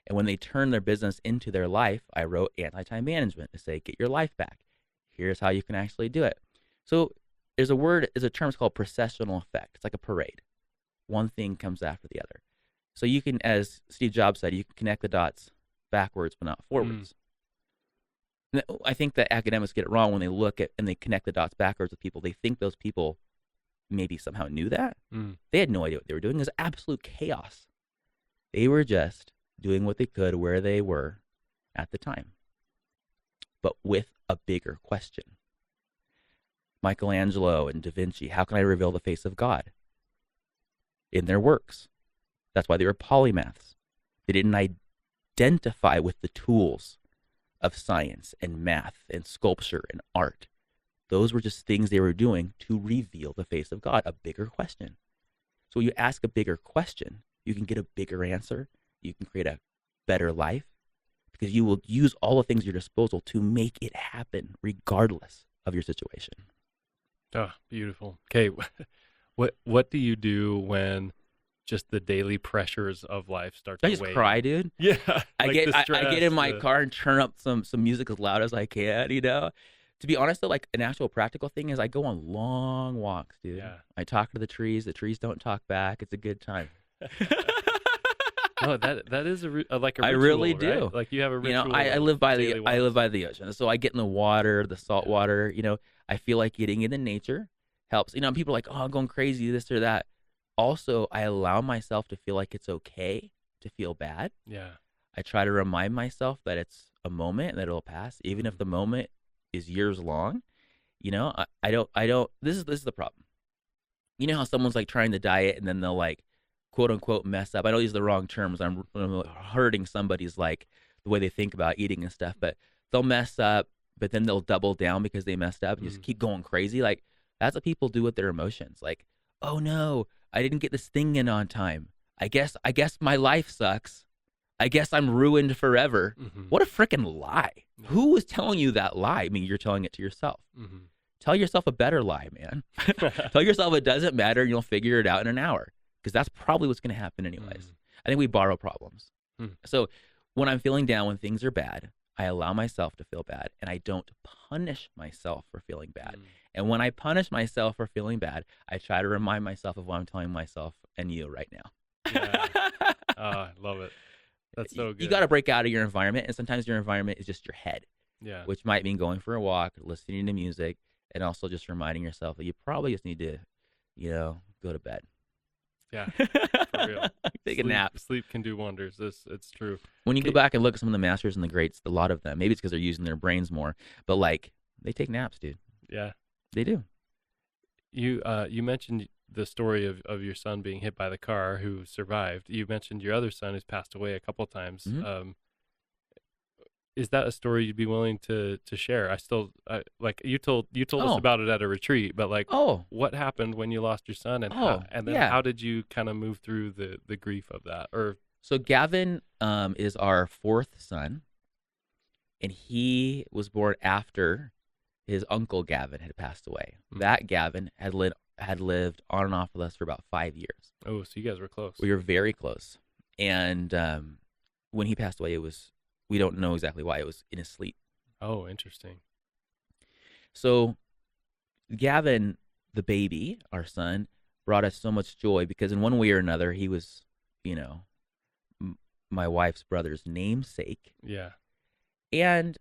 And when they turned their business into their life, I wrote anti-time management to say, get your life back. Here's how you can actually do it. So there's a term called processional effect. It's like a parade. One thing comes after the other. So you can, as Steve Jobs said, you can connect the dots backwards but not forwards. I think that academics get it wrong when they look at and they connect the dots backwards with people. They think those people maybe somehow knew that. They had no idea what they were doing. It was absolute chaos. They were just doing what they could where they were at the time, but with a bigger question. Michelangelo and Da Vinci, how can I reveal the face of God? In their works. That's why they were polymaths. They didn't identify with the tools of science and math and sculpture and art. Those were just things they were doing to reveal the face of God, a bigger question. So when you ask a bigger question, you can get a bigger answer. You can create a better life because you will use all the things at your disposal to make it happen regardless of your situation. Oh, beautiful. Okay. What do you do when just the daily pressures of life start to I just weigh cry, in? dude. Yeah. I like get the I stress, get in my car and turn up some music as loud as I can, you know. To be honest though, like an actual practical thing is I go on long walks, dude. Yeah. I talk to the trees don't talk back. It's a good time. No, that is like a ritual, I really right? do. Like you have a You know, ritual. I of live by daily I live walks. by the ocean, so I get in the water, the salt water. You know, I feel like getting into nature helps. You know, people are like, oh, I'm going crazy, this or that. Also, I allow myself to feel like it's okay to feel bad. Yeah. I try to remind myself that it's a moment and that it'll pass, even if the moment is years long. You know, I don't. This is the problem. You know how someone's like trying to diet and then they'll like, quote unquote, mess up. I don't use the wrong terms. I'm hurting somebody's like the way they think about eating and stuff, but they'll mess up, but then they'll double down because they messed up and just keep going crazy. Like that's what people do with their emotions. Like, oh no, I didn't get this thing in on time. I guess my life sucks. I guess I'm ruined forever. What a freaking lie. Who was telling you that lie? I mean, you're telling it to yourself. Tell yourself a better lie, man. Tell yourself it doesn't matter and you'll figure it out in an hour because that's probably what's going to happen anyways. I think we borrow problems. So when I'm feeling down, when things are bad, I allow myself to feel bad and I don't punish myself for feeling bad. And when I punish myself for feeling bad, I try to remind myself of what I'm telling myself and you right now. Yeah. I love it. That's so good. You got to break out of your environment, and sometimes your environment is just your head. Yeah. Which might mean going for a walk, listening to music, and also just reminding yourself that you probably just need to, you know, go to bed. Yeah, for real. Take a nap. Sleep can do wonders. It's true. When you go back and look at some of the masters and the greats, a lot of them, maybe it's because they're using their brains more, but like they take naps, dude. Yeah, they do. You mentioned the story of your son being hit by the car who survived. You mentioned your other son who's passed away a couple of times. Is that a story you'd be willing to share? Like you told us about it at a retreat, but like, what happened when you lost your son, and how did you kind of move through the grief of that? Or so Gavin is our fourth son, and he was born after his uncle Gavin had passed away. That Gavin had lived on and off with us for about 5 years. Oh, so you guys were close. We were very close, and when he passed away, we don't know exactly why. It was in his sleep. Oh, interesting. So Gavin, the baby, our son, brought us so much joy because in one way or another, he was, you know, my wife's brother's namesake. Yeah. And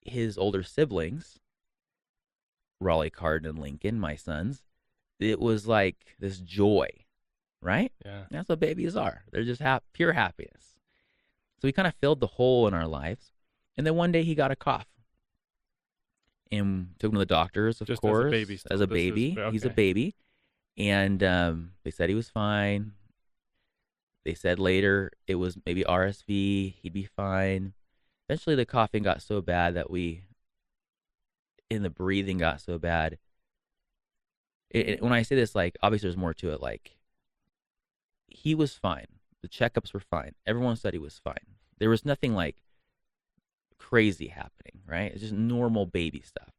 his older siblings, Raleigh, Cardin, and Lincoln, my sons, it was like this joy, right? Yeah. That's what babies are. They're just pure happiness. So we kind of filled the hole in our lives. And then one day he got a cough. And took him to the doctors, of course. As a baby. As a baby. Okay. He's a baby. And they said he was fine. They said later it was maybe RSV. He'd be fine. Eventually the coughing got so bad that the breathing got so bad. when I say this, like, obviously there's more to it. Like, he was fine. The checkups were fine. Everyone said he was fine. There was nothing like crazy happening, right? It's just normal baby stuff.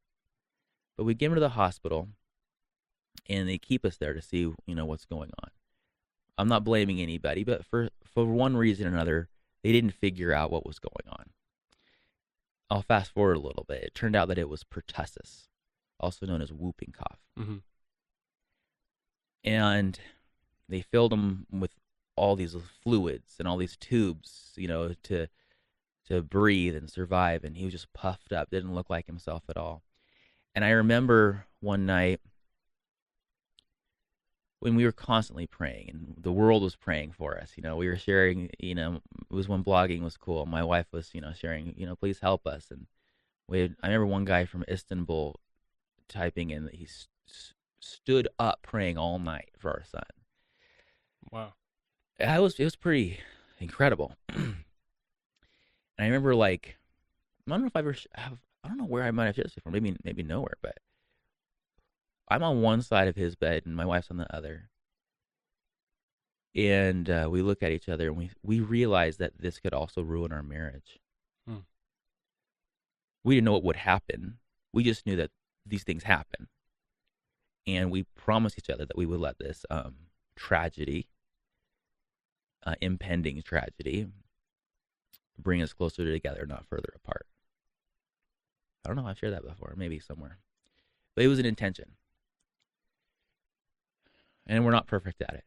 But we get him to the hospital, and they keep us there to see, what's going on. I'm not blaming anybody, but for one reason or another, they didn't figure out what was going on. I'll fast forward a little bit. It turned out that it was pertussis, also known as whooping cough. Mm-hmm. And they filled him with all these fluids and all these tubes, to breathe and survive. And he was just puffed up, didn't look like himself at all. And I remember one night when we were constantly praying and the world was praying for us. We were sharing, it was when blogging was cool. My wife was, sharing, please help us. And I remember one guy from Istanbul typing in that he stood up praying all night for our son. Wow. It was pretty incredible. And I remember, like, I don't know if I ever I don't know where I might have shared this before, maybe nowhere, but I'm on one side of his bed and my wife's on the other. And we look at each other and we realize that this could also ruin our marriage. We didn't know what would happen. We just knew that these things happen. And we promised each other that we would let this tragedy, impending tragedy, bring us closer together, not further apart. I don't know if I've shared that before, maybe somewhere. But it was an intention. And we're not perfect at it.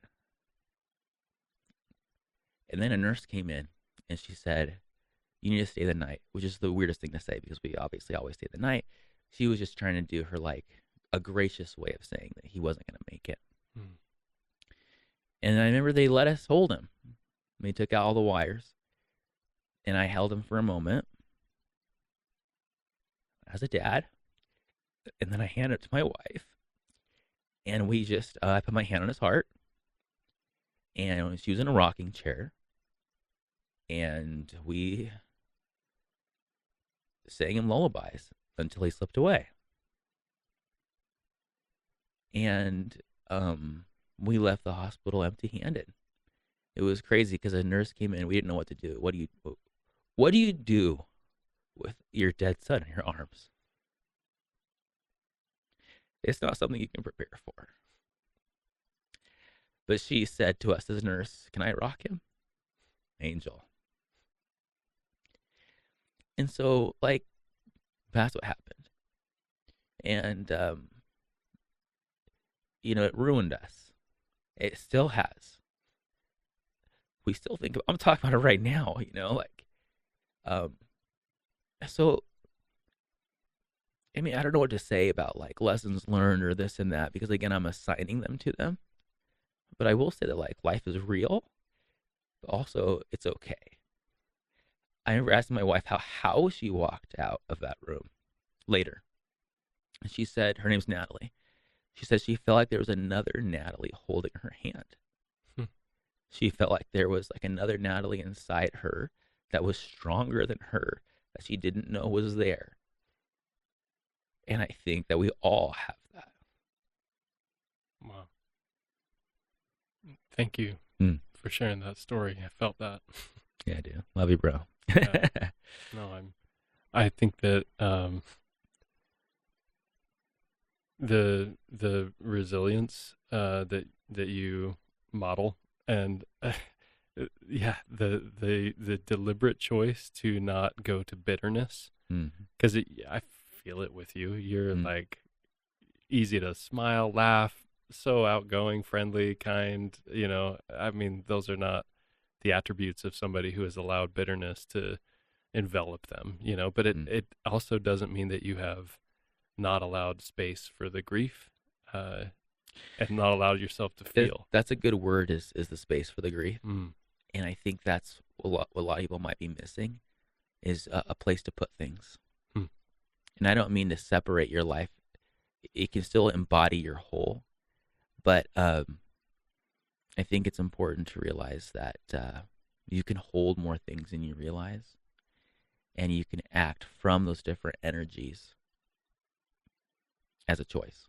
And then a nurse came in and she said, you need to stay the night, which is the weirdest thing to say because we obviously always stay the night. She was just trying to do her, like, a gracious way of saying that he wasn't going to make it. And I remember they let us hold him. They took out all the wires. And I held him for a moment as a dad. And then I handed it to my wife. And we just, I put my hand on his heart. And she was in a rocking chair. And we sang him lullabies until he slipped away. And we left the hospital empty-handed. It was crazy because a nurse came in. We didn't know what to do. What do you do with your dead son in your arms? It's not something you can prepare for. But she said to us as a nurse, can I rock him? Angel. And so, like, that's what happened. And, it ruined us. It still has. We still think I'm talking about it right now, so, I mean, I don't know what to say about, like, lessons learned or this and that, because, again, I'm assigning them to them. But I will say that, like, life is real, but also it's okay. I remember asking my wife how she walked out of that room later. And she said, her name's Natalie. She said she felt like there was another Natalie holding her hand. She felt like there was, like, another Natalie inside her that was stronger than her, that she didn't know was there. And I think that we all have that. Wow. Thank you for sharing that story. I felt that. Yeah, I do. Love you, bro. Yeah. No, I think that the resilience that you model, and the deliberate choice to not go to bitterness, because I feel it with you. You're like easy to smile, laugh, so outgoing, friendly, kind. I mean, those are not the attributes of somebody who has allowed bitterness to envelop them. But it also doesn't mean that you have not allowed space for the grief, and not allowed yourself to feel. That's a good word, is the space for the grief. And I think that's what a lot of people might be missing, is a place to put things. And I don't mean to separate your life. It can still embody your whole. But I think it's important to realize that you can hold more things than you realize. And you can act from those different energies as a choice.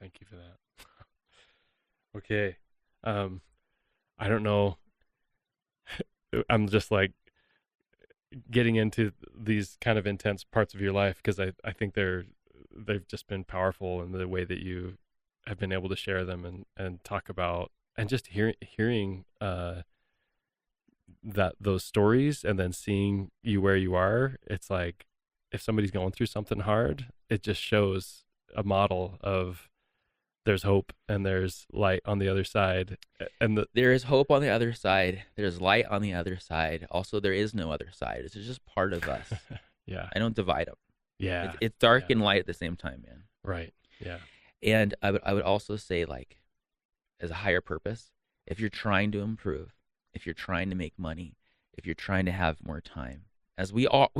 Thank you for that. Okay. Um, I don't know. I'm just like getting into these kind of intense parts of your life because I think they've just been powerful in the way that you have been able to share them and talk about and just hearing that those stories and then seeing you where you are. It's like if somebody's going through something hard, it just shows a model of there's hope and there's light on the other side. And there is hope on the other side. There's light on the other side. Also, there is no other side. It's just part of us. Yeah. I don't divide them. Yeah. It's dark Yeah. and light at the same time, man. Right. Yeah. And I would also say, like, as a higher purpose, if you're trying to improve, if you're trying to make money, if you're trying to have more time, as we all,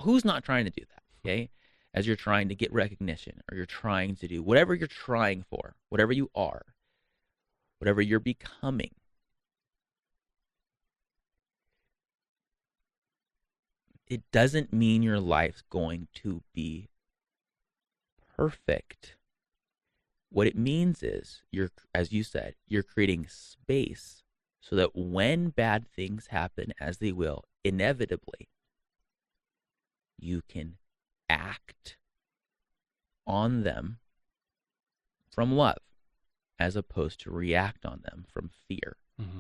who's not trying to do that? Okay. As you're trying to get recognition, or you're trying to do whatever you're trying for, whatever you are, whatever you're becoming, it doesn't mean your life's going to be perfect. What it means is as you said, you're creating space so that when bad things happen, as they will, inevitably, you can act on them from love as opposed to react on them from fear. Mm-hmm.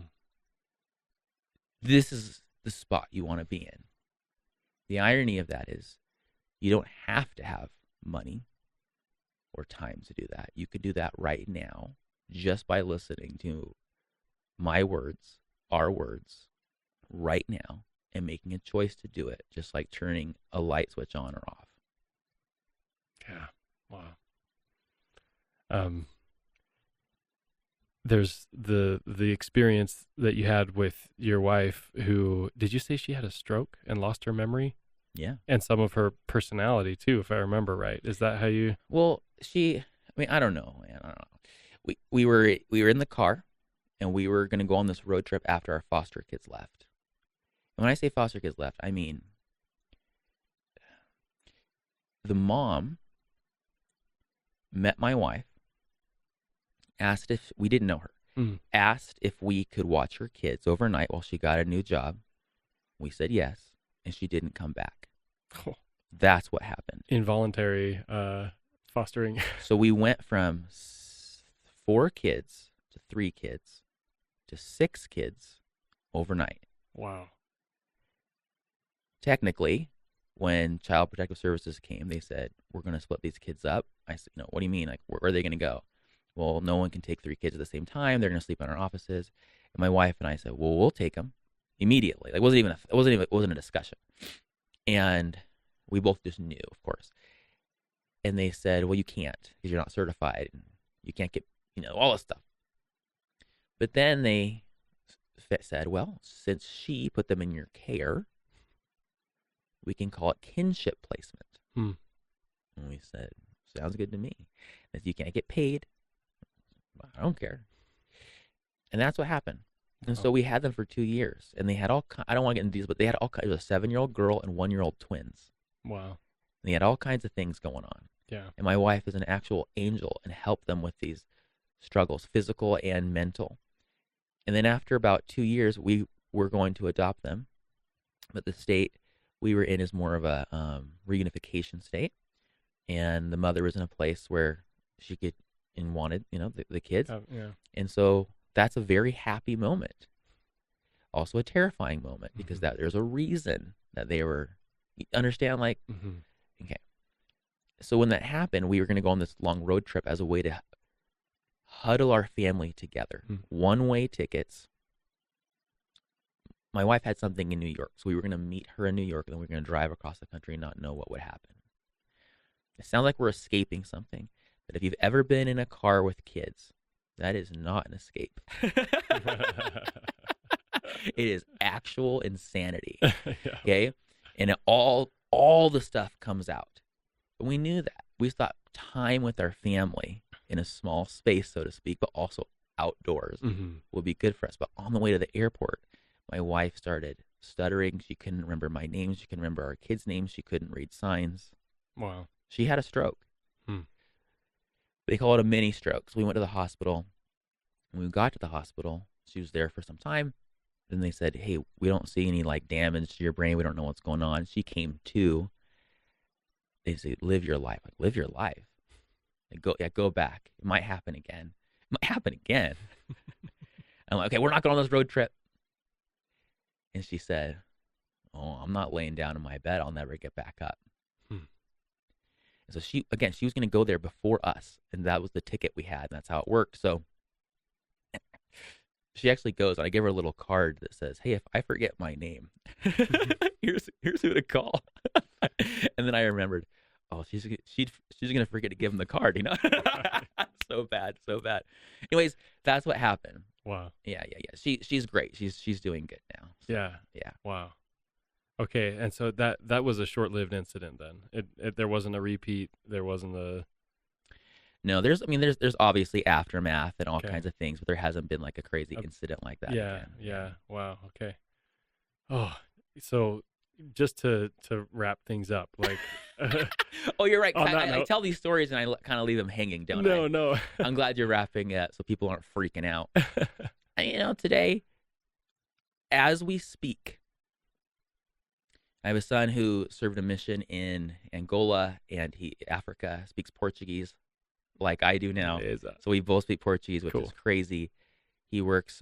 This is the spot you want to be in. The irony of that is you don't have to have money or time to do that. You could do that right now just by listening to my words, our words, right now, and making a choice to do it, just like turning a light switch on or off. Yeah. Wow. There's the experience that you had with your wife who, did you say she had a stroke and lost her memory? Yeah. And some of her personality too, if I remember right. Is that how you? Well, I don't know, man. I don't know. We were in the car, and we were going to go on this road trip after our foster kids left. And when I say foster kids left, I mean the mom met my wife, asked if we didn't know her, asked if we could watch her kids overnight while she got a new job. We said yes, and she didn't come back. Oh. That's what happened. Involuntary fostering. So we went from 4 kids to 3 kids to 6 kids overnight. Wow. Technically, when Child Protective Services came, they said, we're going to split these kids up. I said, no, what do you mean? Like, where are they going to go? Well, no one can take 3 kids at the same time. They're going to sleep in our offices. And my wife and I said, well, we'll take them immediately. Like, it wasn't a discussion. And we both just knew, of course. And they said, well, you can't because you're not certified. And you can't get, all this stuff. But then they said, well, since she put them in your care, we can call it kinship placement. And we said, sounds good to me. If you can't get paid, I don't care. And that's what happened. And so we had them for 2 years, and they had I don't want to get into these, but they had all kinds. It was a 7-year-old girl and 1-year-old twins. Wow. And they had all kinds of things going on. Yeah. And my wife is an actual angel and helped them with these struggles, physical and mental. And then after about 2 years, we were going to adopt them. But the state we were in is more of a reunification state. And the mother was in a place where she could and wanted, the kids. Yeah. And so that's a very happy moment. Also a terrifying moment because there's a reason that they were, you understand, like, okay. So when that happened, we were going to go on this long road trip as a way to huddle our family together. One-way tickets. My wife had something in New York, so we were going to meet her in New York, and then we were going to drive across the country and not know what would happen. It sounds like we're escaping something, but if you've ever been in a car with kids, that is not an escape. It is actual insanity. Yeah. Okay? And all the stuff comes out. But we knew that. We thought time with our family in a small space, so to speak, but also outdoors would be good for us. But on the way to the airport, my wife started stuttering. She couldn't remember my name. She couldn't remember our kids' names. She couldn't read signs. Wow. She had a stroke. They call it a mini stroke. So we went to the hospital. When we got to the hospital, she was there for some time. Then they said, hey, we don't see any like damage to your brain. We don't know what's going on. She came to. They say, live your life. Like, live your life. Like, go back. It might happen again. It might happen again. I'm like, okay, we're not going on this road trip. And she said, oh, I'm not laying down in my bed. I'll never get back up. And so she was going to go there before us. And that was the ticket we had. And that's how it worked. So she actually goes, and I give her a little card that says, hey, if I forget my name, here's who to call. And then I remembered, oh, she's going to forget to give him the card, you know? So bad. Anyways, that's what happened. Wow. Yeah. She's great. She's doing good now. So, Yeah. Wow. Okay, and so that was a short-lived incident then. There wasn't a repeat. There wasn't a. No, there's obviously aftermath and all Okay. kinds of things, but there hasn't been like a crazy incident like that. Yeah. Again. Wow. Okay. Oh, so just to wrap things up, like. Oh, you're right. On that I note- tell these stories and I kind of leave them hanging, don't I? No. I'm glad you're wrapping it so people aren't freaking out. And, today, as we speak, I have a son who served a mission in Angola and Africa, speaks Portuguese like I do now. So we both speak Portuguese, which is crazy. He works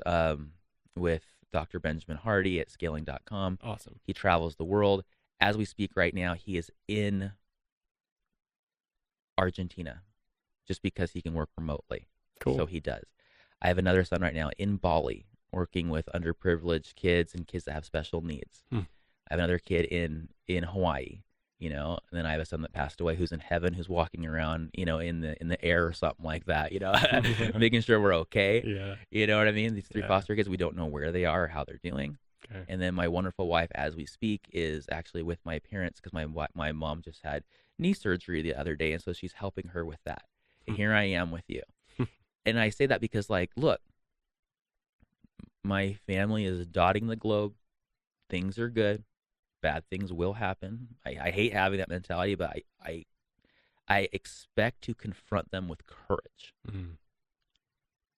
with Dr. Benjamin Hardy at scaling.com. Awesome. He travels the world. As we speak right now, he is in Argentina just because he can work remotely. Cool. So he does. I have another son right now in Bali working with underprivileged kids and kids that have special needs. I have another kid in Hawaii, and then I have a son that passed away who's in heaven, who's walking around, in the air or something like that, making sure we're okay. Yeah. You know what I mean? These 3 foster kids, we don't know where they are or how they're doing. Okay. And then my wonderful wife, as we speak, is actually with my parents because my mom just had knee surgery the other day, and so she's helping her with that. And here I am with you. And I say that because, like, look, my family is dotting the globe. Things are good. Bad things will happen. I hate having that mentality, but I expect to confront them with courage.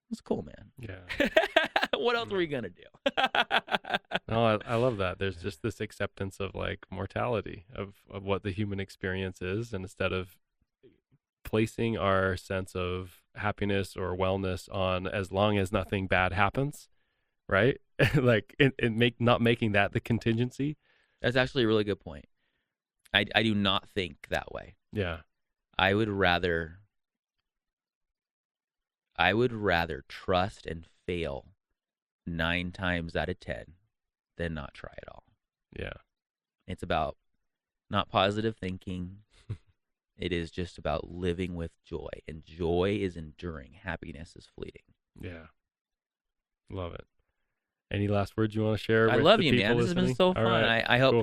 It's cool, man. Yeah. What else are we gonna do? No, I love that. There's just this acceptance of like mortality of what the human experience is, and instead of placing our sense of happiness or wellness on as long as nothing bad happens, right? Like not making that the contingency. That's actually a really good point. I do not think that way. Yeah. I would rather trust and fail 9 times out of 10 than not try at all. Yeah. It's about not positive thinking. It is just about living with joy, and joy is enduring. Happiness is fleeting. Yeah. Love it. Any last words you want to share? I with love the you, man. people This has been listening? so All fun. right. I hope Cool.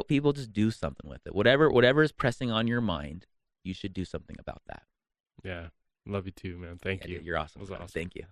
people just do something with it. Whatever is pressing on your mind, you should do something about that. Yeah. Love you too, man. Thank you. You're awesome. It was awesome. Thank you.